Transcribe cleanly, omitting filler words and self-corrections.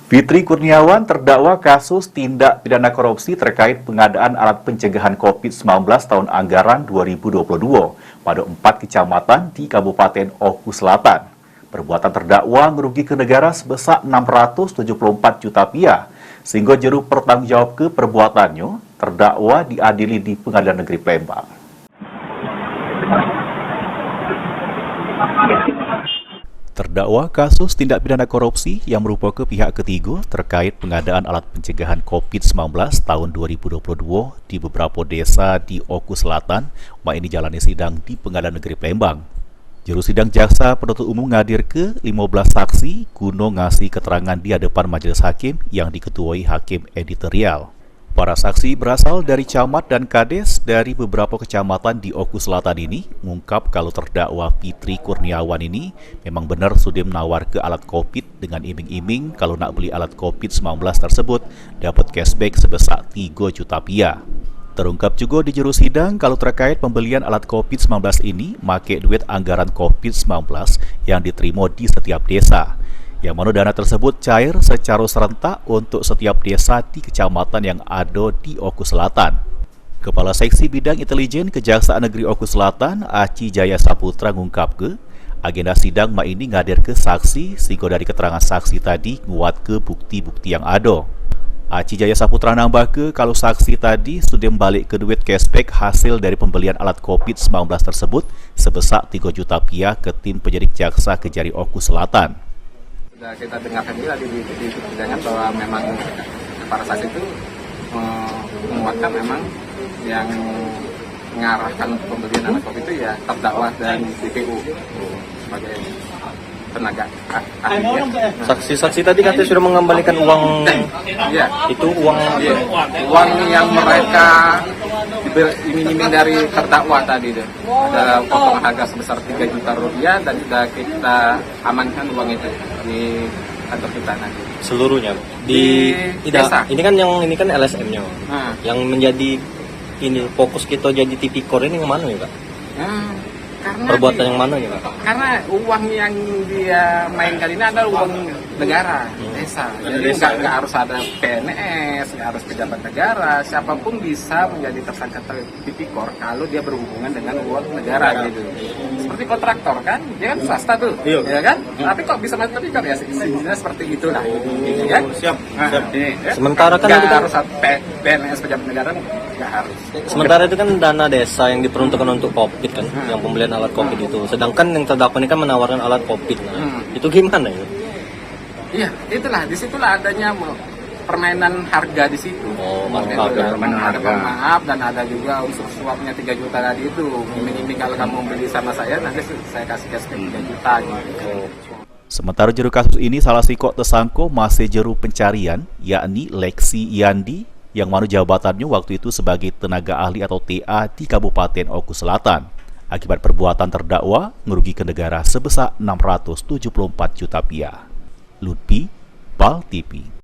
Fitri Kurniawan terdakwa kasus tindak pidana korupsi terkait pengadaan alat pencegahan COVID-19 tahun anggaran 2022 pada 4 kecamatan di Kabupaten Oku Selatan. Perbuatan terdakwa merugikan negara sebesar 674 juta rupiah, sehingga juru bertanggung jawab ke perbuatannya terdakwa diadili di Pengadilan Negeri Palembang. Terdakwa kasus tindak pidana korupsi yang merupakan pihak ketiga terkait pengadaan alat pencegahan COVID-19 tahun 2022 di beberapa desa di Oku Selatan, ini jalani sidang di Pengadilan Negeri Palembang. Juru sidang jaksa penuntut umum ngadir ke 15 saksi guna ngasih keterangan di hadapan majelis hakim yang diketuai hakim editorial. Para saksi berasal dari camat dan kades dari beberapa kecamatan di Oku Selatan ini mengungkap kalau terdakwa Fitri Kurniawan ini memang benar sudah menawar ke alat COVID dengan iming-iming kalau nak beli alat COVID-19 tersebut dapat cashback sebesar 3 juta rupiah. Terungkap juga di juru sidang kalau terkait pembelian alat COVID-19 ini make duit anggaran COVID-19 yang diterima di setiap desa, yang mana dana tersebut cair secara serentak untuk setiap desa di kecamatan yang ada di Oku Selatan. Kepala Seksi Bidang Intelijen Kejaksaan Negeri Oku Selatan, Aci Jaya Saputra ngungkap ke agenda sidang ini ngadir ke saksi sehingga dari keterangan saksi tadi nguat ke bukti-bukti yang ada. Aci Jaya Saputra nambah ke kalau saksi tadi sudah balik ke duit cashback hasil dari pembelian alat COVID-19 tersebut sebesar 3 juta rupiah ke tim penyidik jaksa Kejari Oku Selatan. Sudah kita dengarkan juga di persidangan bahwa memang para saksi itu menguatkan memang yang mengarahkan pembelian alat COVID itu ya terdakwa dan DPU sebagai tenaga ahli. Saksi-saksi tadi katanya sudah mengembalikan uang, ya. Itu uang, ya. Uang yang mereka iming-iming dari terdakwa tadi deh. Ada potongan harga sebesar 3 juta rupiah dan sudah kita amankan uang itu di kantor kita nanti. Seluruhnya di desa. Ini kan LSM-nya. Yang menjadi ini fokus kita jadi tipikor ini yang mana ya, Pak? Perbuatan yang mana ya, Pak? Karena uang yang dia mainkan ini adalah uang negara, desa. Jadi nggak harus ada PNS, nggak harus pejabat negara, siapapun bisa menjadi tersangka tipikor kalau dia berhubungan dengan uang negara gitu. Seperti kontraktor kan, dia kan swasta tuh, ya kan? Tapi kok bisa masuk tipikor ya? Seperti itulah, gitu kan? Siap. Ini, ya. Sementara kan nggak harus PNS pejabat negara, nggak harus. Sementara itu kan dana desa yang diperuntukkan untuk COVID kan, yang pembelian alat COVID itu. Sedangkan yang terdakwa ini kan menawarkan alat COVID. Itu gimana ya? Iya, itulah, disitulah adanya permainan harga di situ. Permainan harga. Maaf, dan ada juga unsur suapnya 3 juta tadi itu. Iming-iming kalau kamu beli sama saya, nanti saya kasih cashback 3 juta gitu. Sementara juru kasus ini salah sikok tersangka masih juru pencarian, yakni Lexi Yandi, yang mana jabatannya waktu itu sebagai tenaga ahli atau TA di Kabupaten Oku Selatan. Akibat perbuatan terdakwa merugikan negara sebesar 674 juta rupiah. Lutfi, PAL TV.